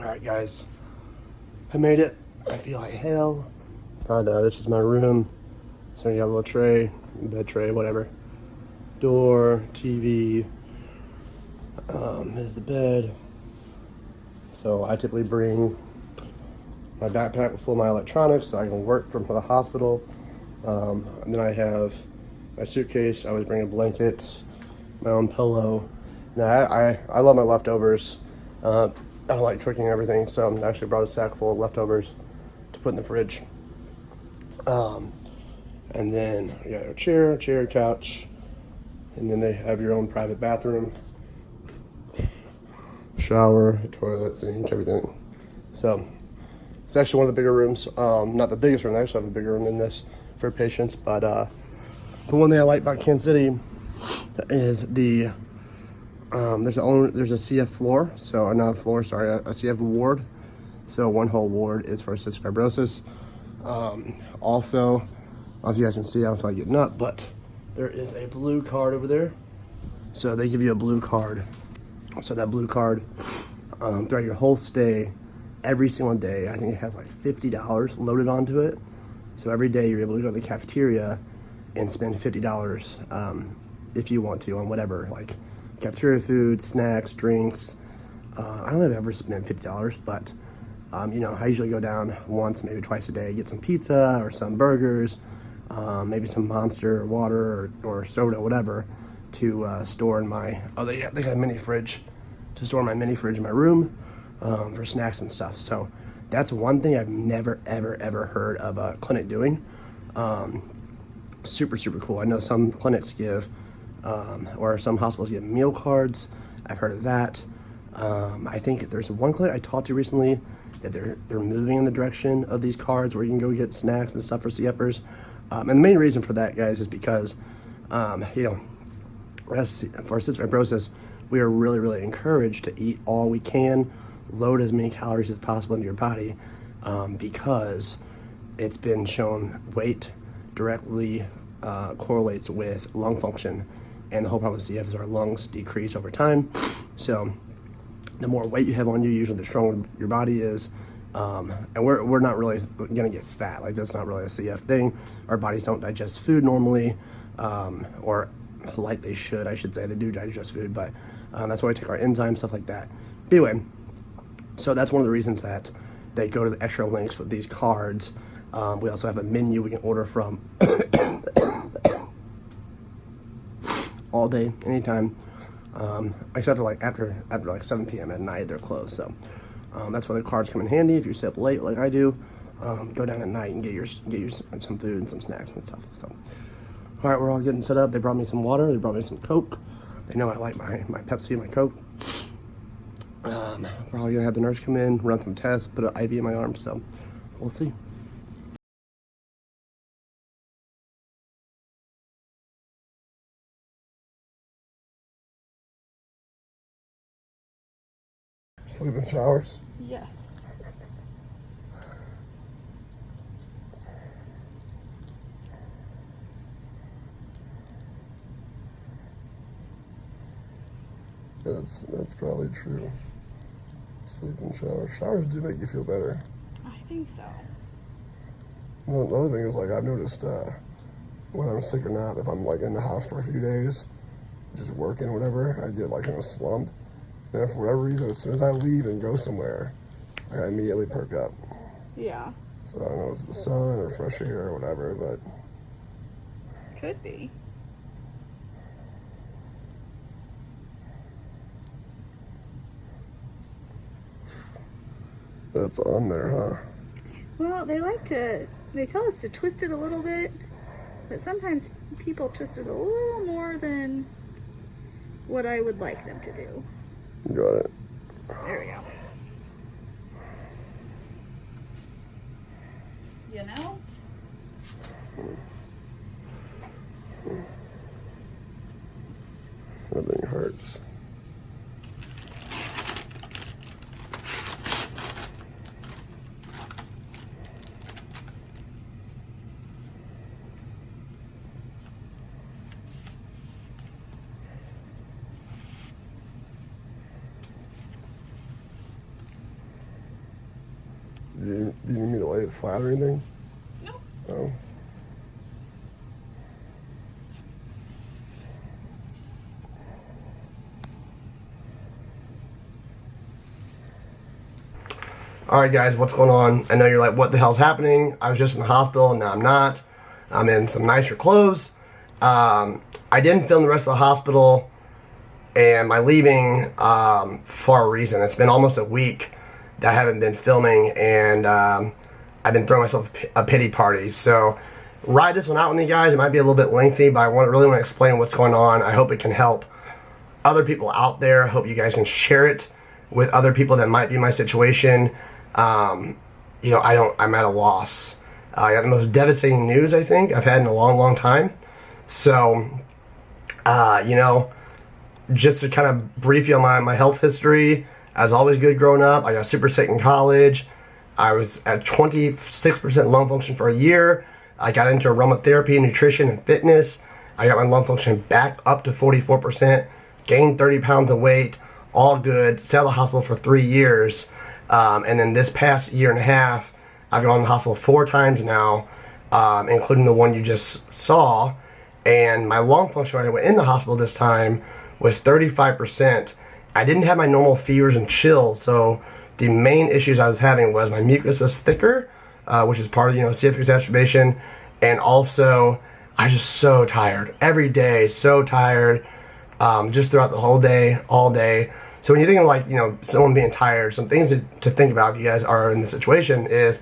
Alright guys, I made it. I feel like hell. But this is my room. So you got a little tray, bed tray, whatever. Door, TV. Is the bed. So I typically bring my backpack full of my electronics so I can work from the hospital. And then I have my suitcase. I always bring a blanket, my own pillow. Now I love my leftovers. I don't like cooking everything, so I actually brought a sack full of leftovers to put in the fridge. And then you got a chair, couch, and then they have your own private bathroom, shower, toilet, sink, everything. So it's actually one of the bigger rooms. Not the biggest room. They actually have a bigger room than this for patients. But the one thing I like about Kansas City is the there's a CF floor. So not a floor, sorry, a CF ward. So one whole ward is for cystic fibrosis. Also, I don't know if you guys can see, I don't feel like getting up, but there is a blue card over there. So they give you a blue card. So that blue card, throughout your whole stay, every single day, I think it has like $50 loaded onto it. So every day you're able to go to the cafeteria and spend $50 if you want to on whatever, like cafeteria food, snacks, drinks. I don't think I've ever spent $50, but you know, I usually go down once, maybe twice a day, get some pizza or some burgers, maybe some Monster or water or soda, whatever, to store in my, they got a mini fridge, to store my mini fridge in my room for snacks and stuff. So that's one thing I've never, ever heard of a clinic doing. Super cool. I know some clinics give, or some hospitals give meal cards. I've heard of that. I think there's one clinic I talked to recently that they're moving in the direction of these cards where you can go get snacks and stuff for CFers. And the main reason for that, guys, is because, you know, for cystic fibrosis, we are really encouraged to eat all we can, load as many calories as possible into your body, because it's been shown weight directly correlates with lung function. And the whole problem with CF is our lungs decrease over time. So the more weight you have on you, usually the stronger your body is. And we're not really gonna get fat. Like, that's not really a CF thing. Our bodies don't digest food normally, or like they should, I should say. They do digest food, but that's why we take our enzymes, stuff like that. But anyway, so that's one of the reasons that they go to the extra links with these cards. We also have a menu we can order from all day, anytime, except for like after like 7 p.m. at night, they're closed. So that's why the cards come in handy if you stay up late like I do. Go down at night and get your some food and some snacks and stuff. So all right, we're all getting set up. They brought me some water. They brought me some Coke. They know I like my Pepsi and my Coke. We're probably gonna have the nurse come in, run some tests, put an IV in my arm. So we'll see. Sleep in showers? Yes. That's probably true. Sleep in showers. Showers do make you feel better. I think so. The other thing is, like, I've noticed whether I'm sick or not, if I'm like in the house for a few days, just working, whatever, I get like in a slump. And for whatever reason, as soon as I leave and go somewhere, I immediately perk up. Yeah. So I don't know if it's the sun or fresh air or whatever, but Could be. that's on there, huh? Well, they tell us to twist it a little bit, but sometimes people twist it a little more than what I would like them to do. Got it. There we go. You know? Nothing hurts. Do you need me to lay it flat or anything? No. Oh. Alright guys, what's going on? I know you're like, what the hell's happening? I was just in the hospital and now I'm not. I'm in some nicer clothes. I didn't film the rest of the hospital and my leaving for a reason. It's been almost a week that I haven't been filming, and I've been throwing myself a pity party. So ride this one out with me guys. It might be a little bit lengthy, but I really want to explain what's going on. I hope it can help other people out there. I hope you guys can share it with other people that might be in my situation. You know, I'm at a loss. I got the most devastating news I think I've had in a long time. So, you know, just to kind of brief you on my health history, I was always good growing up. I got super sick in college. I was at 26% lung function for a year. I got into aromatherapy, nutrition, and fitness. I got my lung function back up to 44%, gained 30 pounds of weight, all good. Stayed out of the hospital for 3 years. And then this past year and a half, I've gone to the hospital 4 times now, including the one you just saw. And my lung function when I went in the hospital this time was 35%. I didn't have my normal fevers and chills, so the main issues I was having was my mucus was thicker, which is part of, you know, CF exacerbation, and also I was just so tired. Every day, so tired, just throughout the whole day, all day. So when you think of, like, you know, someone being tired, some things to think about if you guys are in this situation is,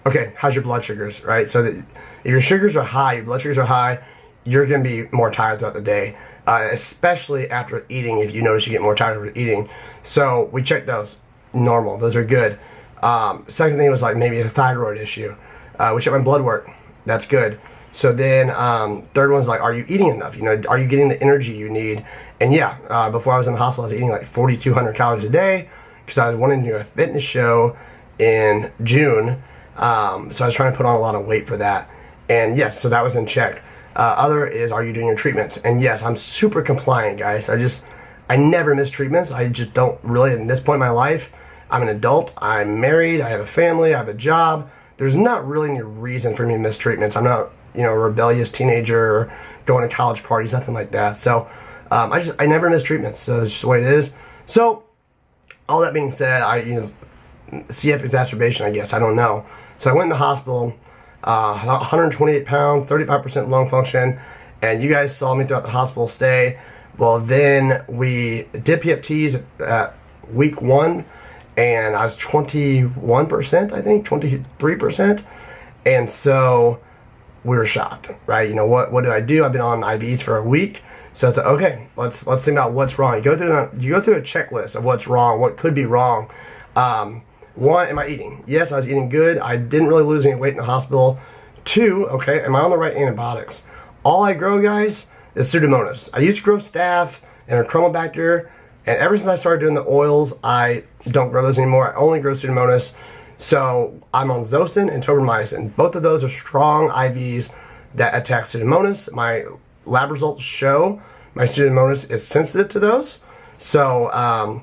okay, how's your blood sugars, right? So that if your sugars are high, your blood sugars are high, you're going to be more tired throughout the day, especially after eating. If you notice you get more tired after eating. So we checked those. Normal. Those are good. Second thing was like maybe a thyroid issue. We checked my blood work. That's good. So then third one's like, are you eating enough? You know, are you getting the energy you need? And yeah, before I was in the hospital, I was eating like 4,200 calories a day because I was wanting to do a fitness show in June. So I was trying to put on a lot of weight for that. And yes, so that was in check. Other is, are you doing your treatments? And yes, I'm super compliant, guys. I never miss treatments. I just don't really, at this point in my life, I'm an adult, I'm married, I have a family, I have a job. There's not really any reason for me to miss treatments. I'm not, you know, a rebellious teenager or going to college parties, nothing like that. So I never miss treatments. So it's just the way it is. So all that being said, CF exacerbation, I guess, I don't know. So I went in the hospital, 128 pounds, 35% lung function, and you guys saw me throughout the hospital stay. Well, then we did PFTs at week 1, and I was 21%, I think, 23%, and so we were shocked, right? You know, what did I do? I've been on IVs for a week, so it's like, okay, let's think about what's wrong. You go through a checklist of what's wrong, what could be wrong. 1, am I eating? Yes, I was eating good. I didn't really lose any weight in the hospital. 2, okay, am I on the right antibiotics? All I grow, guys, is Pseudomonas. I used to grow Staph and Chromobacter, and ever since I started doing the oils, I don't grow those anymore. I only grow Pseudomonas. So I'm on Zosyn and tobramycin. Both of those are strong IVs that attack Pseudomonas. My lab results show my Pseudomonas is sensitive to those. So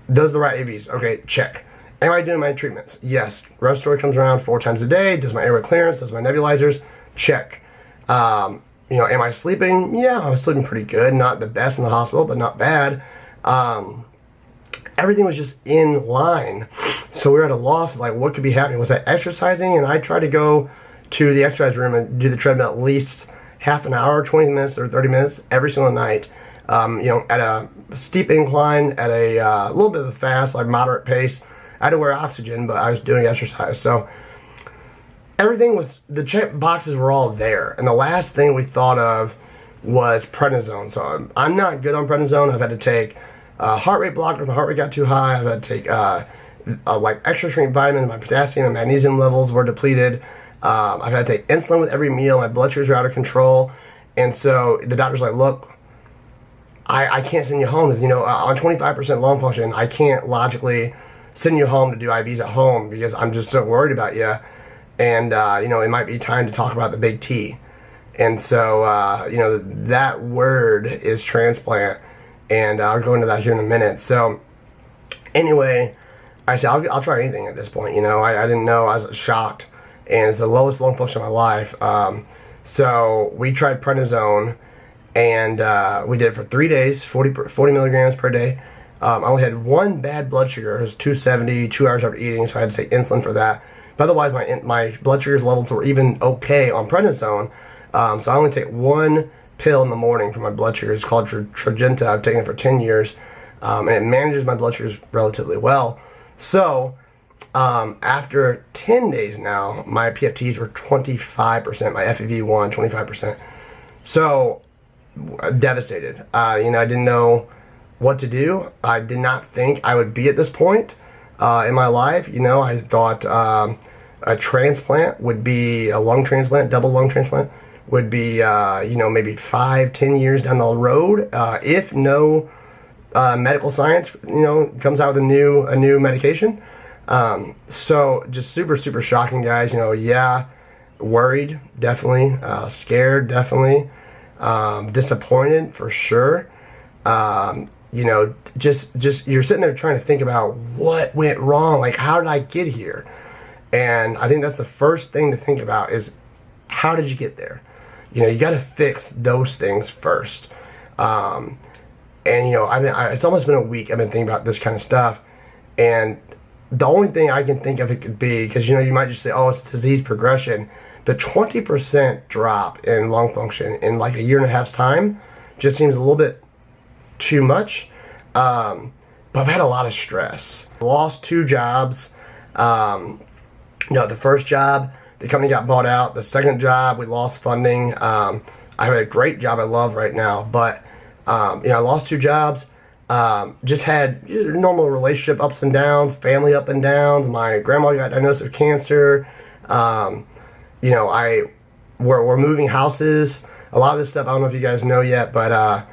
those are the right IVs. Okay, check. Am I doing my treatments? Yes. Respiratory comes around 4 times a day, does my airway clearance, does my nebulizers, check. You know, am I sleeping? Yeah, I was sleeping pretty good. Not the best in the hospital, but not bad. Everything was just in line. So we were at a loss of like what could be happening. Was I exercising? And I tried to go to the exercise room and do the treadmill at least half an hour, 20 minutes or 30 minutes every single night. You know, at a steep incline, at a little bit of a fast, like moderate pace. I had to wear oxygen, but I was doing exercise. So everything was, the check boxes were all there. And the last thing we thought of was prednisone. So I'm not good on prednisone. I've had to take heart rate blocker if my heart rate got too high. I've had to take like extra strength vitamins. My potassium and magnesium levels were depleted. I've had to take insulin with every meal. My blood sugars are out of control. And so the doctor's like, look, I can't send you home. You know, on 25% lung function, I can't logically send you home to do IVs at home because I'm just so worried about you. And, you know, it might be time to talk about the big T. And so, you know, that word is transplant. And I'll go into that here in a minute. So, anyway, I said, I'll try anything at this point, you know. I didn't know. I was shocked. And it's the lowest lung function of my life. So we tried prednisone, and we did it for 3 days, 40 milligrams per day. I only had one bad blood sugar. It was 270, 2 hours after eating, so I had to take insulin for that. But otherwise, my blood sugar levels were even okay on prednisone. So I only take one pill in the morning for my blood sugar. It's called Tradjenta. I've taken it for 10 years, and it manages my blood sugars relatively well. So after 10 days now, my PFTs were 25%, my FEV1 25%. So devastated. You know, I didn't know what to do. I did not think I would be at this point in my life. You know, I thought a transplant would be a lung transplant, double lung transplant would be you know, maybe 5-10 years down the road, if no medical science, you know, comes out with a new medication. So just super shocking, guys. You know, yeah, worried, definitely, scared, definitely, disappointed for sure. You know, just you're sitting there trying to think about what went wrong, like how did I get here? And I think that's the first thing to think about is how did you get there? You know, you got to fix those things first. And you know, it's almost been a week I've been thinking about this kind of stuff, and the only thing I can think of it could be, because you know, you might just say, oh, it's disease progression, but 20% drop in lung function in like a year and a half's time just seems a little bit too much. But I've had a lot of stress. Lost 2 jobs. You know, the first job, the company got bought out. The second job, we lost funding. I have a great job I love right now, but you know, I lost 2 jobs. Just had normal relationship ups and downs, family up and downs. My grandma got diagnosed with cancer. You know, we're moving houses. A lot of this stuff I don't know if you guys know yet, but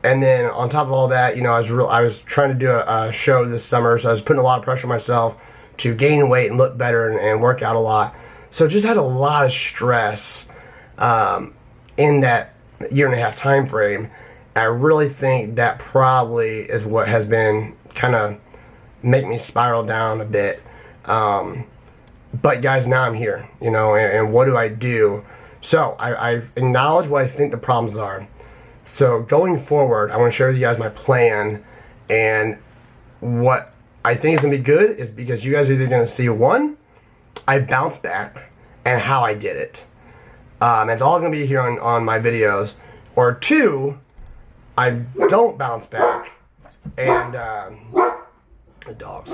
and then on top of all that, you know, I was trying to do a show this summer, so I was putting a lot of pressure on myself to gain weight and look better and work out a lot. So just had a lot of stress in that year and a half time frame. I really think that probably is what has been kind of make me spiral down a bit. But guys, now I'm here, you know, and what do I do? So I've acknowledged what I think the problems are. So going forward, I want to share with you guys my plan, and what I think is going to be good is because you guys are either going to see, one, I bounce back and how I did it. It's all going to be here on my videos. Or 2, I don't bounce back and the dogs.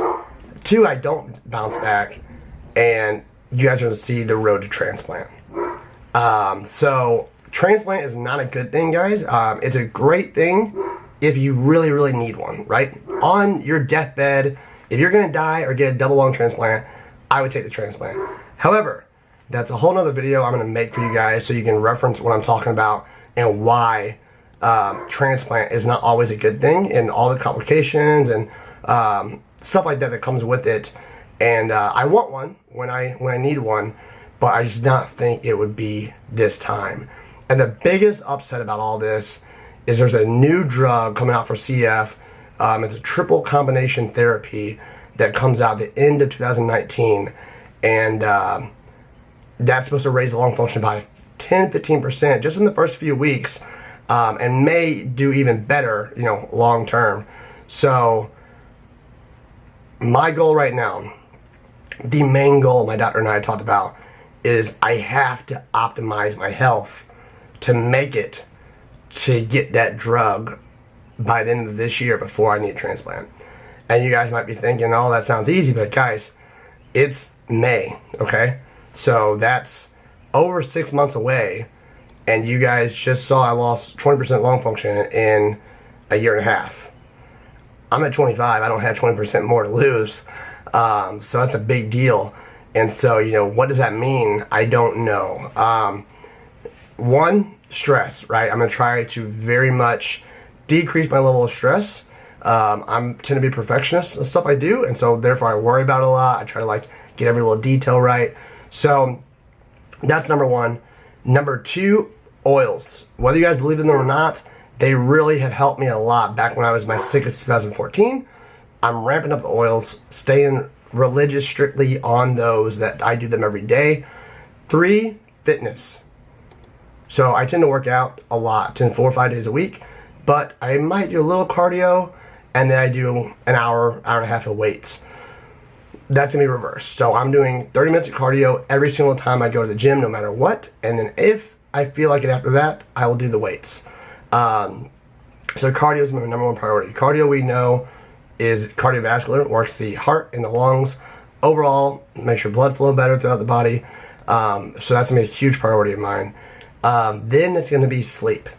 2, I don't bounce back and you guys are going to see the road to transplant. So transplant is not a good thing, guys. It's a great thing if you really need one, right? On your deathbed, if you're going to die or get a double lung transplant, I would take the transplant. However, that's a whole nother video I'm going to make for you guys so you can reference what I'm talking about and why transplant is not always a good thing, and all the complications and stuff like that that comes with it. And I want one when I need one, but I just not think it would be this time. And the biggest upset about all this is there's a new drug coming out for CF. It's a triple combination therapy that comes out at the end of 2019, and that's supposed to raise the lung function by 10-15% just in the first few weeks, and may do even better, you know, long term. So my goal right now, the main goal my doctor and I talked about, is I have to optimize my health to make it to get that drug by the end of this year before I need a transplant. And you guys might be thinking, oh, that sounds easy, but guys, it's May, okay? So that's over 6 months away, and you guys just saw I lost 20% lung function in a year and a half. I'm at 25, I don't have 20% more to lose, so that's a big deal. And so, you know, what does that mean? I don't know. One, stress, right? I'm gonna try to very much decrease my level of stress. I tend to be a perfectionist in stuff I do, and so therefore I worry about it a lot. I try to like get every little detail right. So that's number 1. Number 2, oils. Whether you guys believe in them or not, they really have helped me a lot. Back when I was my sickest, 2014, I'm ramping up the oils, staying religious strictly on those, that I do them every day. 3, fitness. So I tend to work out a lot, 4 or 5 days a week, but I might do a little cardio, and then I do an hour, hour and a half of weights. That's gonna be reversed. So I'm doing 30 minutes of cardio every single time I go to the gym, no matter what. And then if I feel like it after that, I will do the weights. So cardio is my number 1 priority. Cardio, we know, is cardiovascular, works the heart and the lungs. Overall, makes your blood flow better throughout the body. So that's gonna be a huge priority of mine. Then it's gonna be sleep.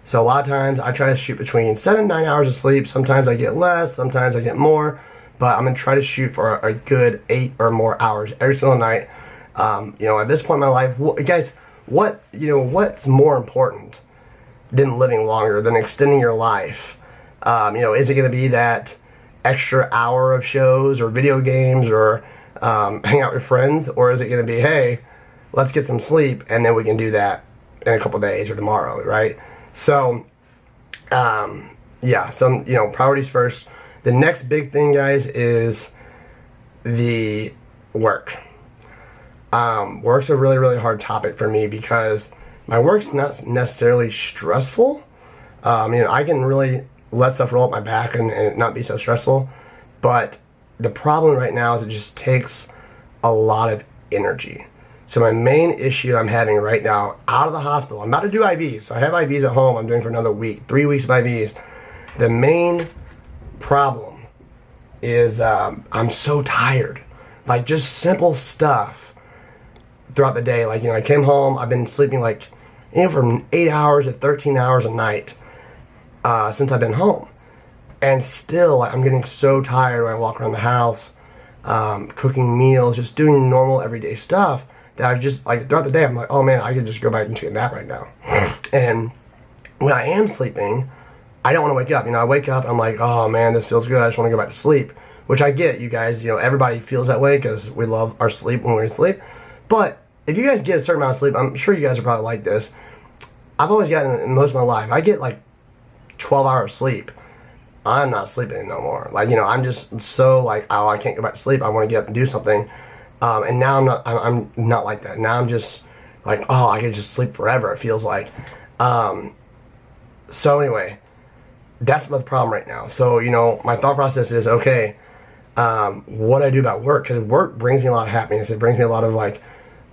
So a lot of times I try to shoot between 7 and 9 hours of sleep. Sometimes I get less, sometimes I get more. But I'm gonna try to shoot for a good 8 or more hours every single night. At this point in my life, guys, what's more important than living longer, than extending your life? Is it gonna be that extra hour of shows or video games or hang out with friends, or is it gonna be, hey, let's get some sleep and then we can do that in a couple days or tomorrow, right? So, priorities first. The next big thing, guys, is the work. Work's a really, really hard topic for me because my work's not necessarily stressful. I can really let stuff roll up my back and it not be so stressful. But the problem right now is it just takes a lot of energy. So my main issue I'm having right now, out of the hospital, I'm about to do IVs. So I have IVs at home. I'm doing for another week, 3 weeks of IVs. The main problem is I'm so tired. Like, just simple stuff throughout the day. Like, I came home, I've been sleeping from 8 hours to 13 hours a night since I've been home. And still, I'm getting so tired when I walk around the house, cooking meals, just doing normal everyday stuff, that I just, throughout the day, I'm like, oh man, I could just go back and take a nap right now. And when I am sleeping, I don't want to wake up. I wake up and I'm like, oh man, this feels good. I just want to go back to sleep, which I get, you guys. Everybody feels that way because we love our sleep when we're asleep. But if you guys get a certain amount of sleep, I'm sure you guys are probably like this. I've always gotten, in most of my life, I get 12 hours sleep. I'm not sleeping no more. I'm just so oh, I can't go back to sleep. I want to get up and do something. And now I'm not like that. Now I'm just oh, I could just sleep forever, it feels like. So anyway, that's the problem right now. So, my thought process is, okay, what do I do about work? Because work brings me a lot of happiness. It brings me a lot of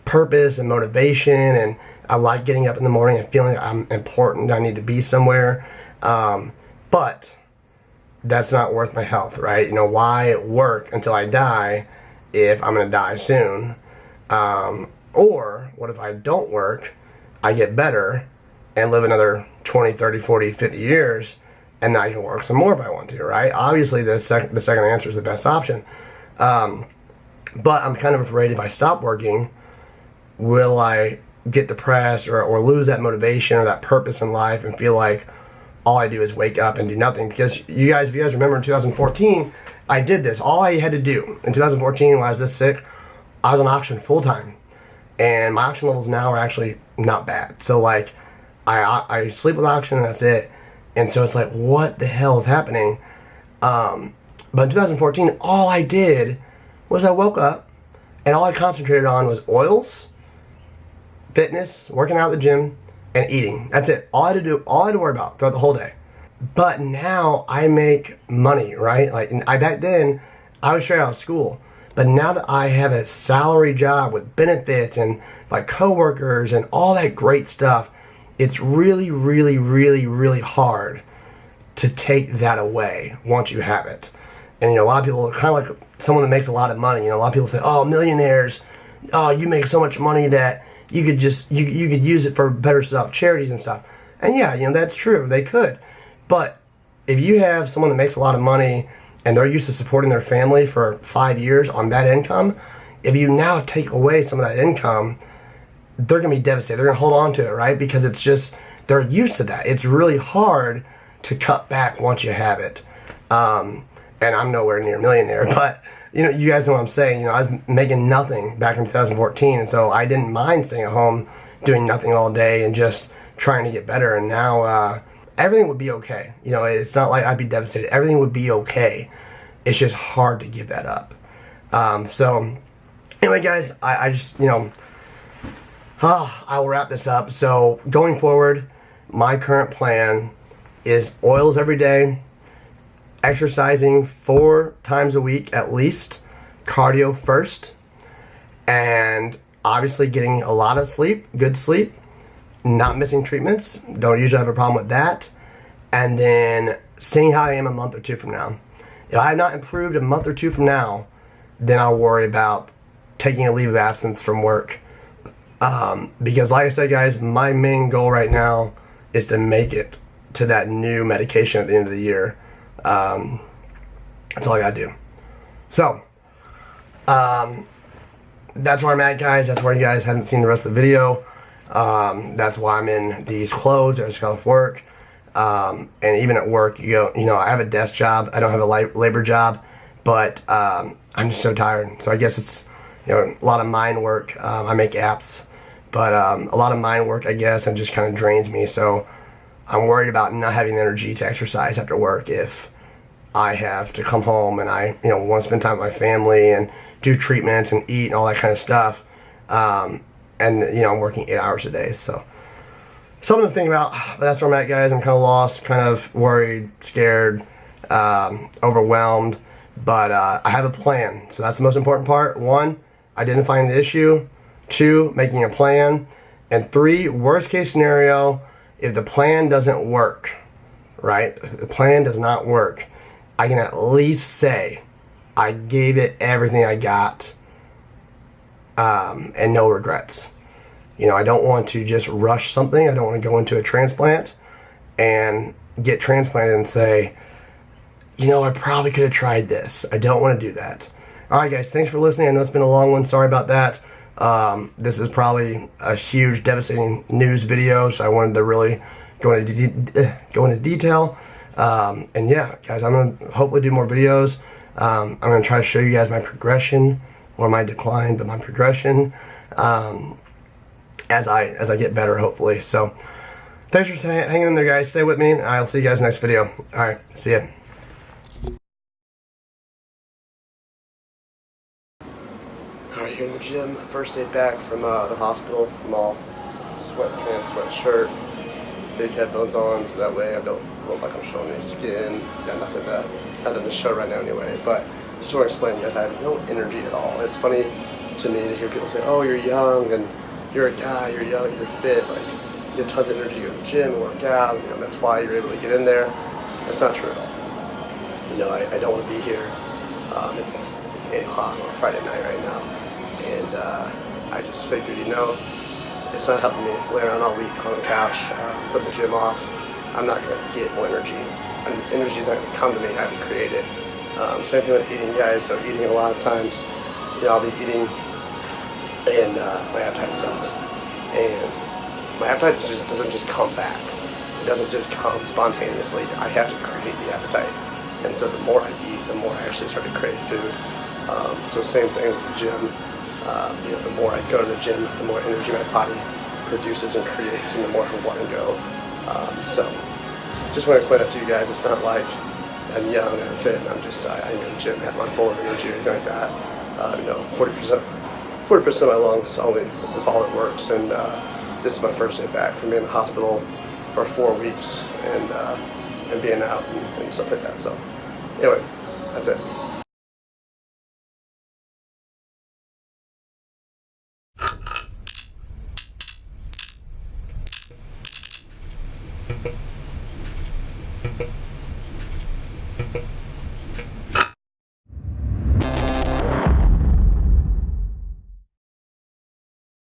purpose and motivation, and I like getting up in the morning and feeling like I'm important. I need to be somewhere. But that's not worth my health, right? Why work until I die if I'm gonna die soon? Or what if I don't work, I get better and live another 20, 30, 40, 50 years, and now I can work some more if I want to, right? Obviously, the second answer is the best option. But I'm kind of afraid if I stop working, will I get depressed or lose that motivation or that purpose in life and feel like all I do is wake up and do nothing? Because if you guys remember in 2014, I did this. All I had to do in 2014 when I was this sick, I was on oxygen full time. And my oxygen levels now are actually not bad. So I sleep with oxygen and that's it. And so it's what the hell is happening? But in 2014, all I did was I woke up and all I concentrated on was oils, fitness, working out at the gym, and eating. That's it. All I had to worry about throughout the whole day. But now I make money, right? Back then, I was straight out of school. But now that I have a salary job with benefits and coworkers and all that great stuff, it's really, really, really, really hard to take that away once you have it. And a lot of people, kind of like someone that makes a lot of money, a lot of people say, oh, millionaires, oh, you make so much money that you could just, you could use it for better stuff, charities and stuff. And yeah, that's true, they could. But if you have someone that makes a lot of money and they're used to supporting their family for 5 years on that income, if you now take away some of that income, they're going to be devastated. They're going to hold on to it, right? Because it's just, they're used to that. It's really hard to cut back once you have it. And I'm nowhere near a millionaire, but you guys know what I'm saying. I was making nothing back in 2014, and so I didn't mind staying at home doing nothing all day and just trying to get better. And now everything would be okay. It's not like I'd be devastated. Everything would be okay. it's just hard to give that up. So anyway, guys, I just, you know, I will wrap this up. So going forward, my current plan is oils every day, exercising 4 times a week at least, cardio first, and obviously getting a lot of sleep, good sleep, not missing treatments, don't usually have a problem with that, and then seeing how I am a month or 2 from now. If I have not improved a month or 2 from now, then I'll worry about taking a leave of absence from work. Because like I said, guys, my main goal right now is to make it to that new medication at the end of the year. That's all I gotta do. So, that's where I'm at, guys. That's why you guys haven't seen the rest of the video. That's why I'm in these clothes. I just got off work. And even at work, you know, I have a desk job. I don't have a labor job, but I'm just so tired. So I guess it's, you know, a lot of mind work. I make apps, but a lot of mind work, I guess, and just kind of drains me. So I'm worried about not having the energy to exercise after work if I have to come home and I, you know, want to spend time with my family and do treatments and eat and all that kind of stuff. And, you know, I'm working 8 hours a day. So something to think about. But that's where I'm at, guys. I'm kind of lost, kind of worried, scared, overwhelmed. But I have a plan. So that's the most important part. 1, identifying the issue. 2, making a plan. And 3, worst case scenario, if the plan doesn't work, right? If the plan does not work, I can at least say I gave it everything I got, and no regrets. You know, I don't want to just rush something. I don't want to go into a transplant and get transplanted and say, you know, I probably could have tried this. I don't want to do that. All right, guys, thanks for listening. I know it's been a long one. Sorry about that. This is probably a huge, devastating news video, so I wanted to really go into detail. And yeah, guys, I'm going to hopefully do more videos. I'm going to try to show you guys my progression, or my decline, but my progression, as I get better, hopefully. So thanks for hanging in there, guys. Stay with me. I'll see you guys next video. All right, see ya. Alright, here in the gym, first day back from the hospital. I'm all sweatpants, sweatshirt, big headphones on, so that way I don't look like I'm showing any skin. Got nothing to show right now anyway, but just want to explain that I have no energy at all. It's funny to me to hear people say, oh, you're young, and you're a guy, you're young, you're fit, like, you have tons of energy to go to the gym and work out, you know, that's why you're able to get in there. That's not true at all. You know, I don't want to be here. It's 8 o'clock on a Friday night right now. And I just figured, you know, it's not helping me lay around all week on the couch, putting the gym off. I'm not going to get more energy. Energy is not going to come to me, I have to create it. Same thing with eating, guys. So eating a lot of times, you know, I'll be eating and my appetite sucks. And my appetite doesn't just come back. It doesn't just come spontaneously. I have to create the appetite. And so the more I eat, the more I actually start to crave food. So same thing with the gym. You know, the more I go to the gym, the more energy my body produces and creates, and the more I want to go. So just want to explain that to you guys. It's not like I'm young and I'm fit and I'm just I go to the gym, have my full of energy or anything like that. You know, 40% of my lungs only, that's all it works. And this is my first day back from being in the hospital for 4 weeks and being out and stuff like that. So anyway, that's it.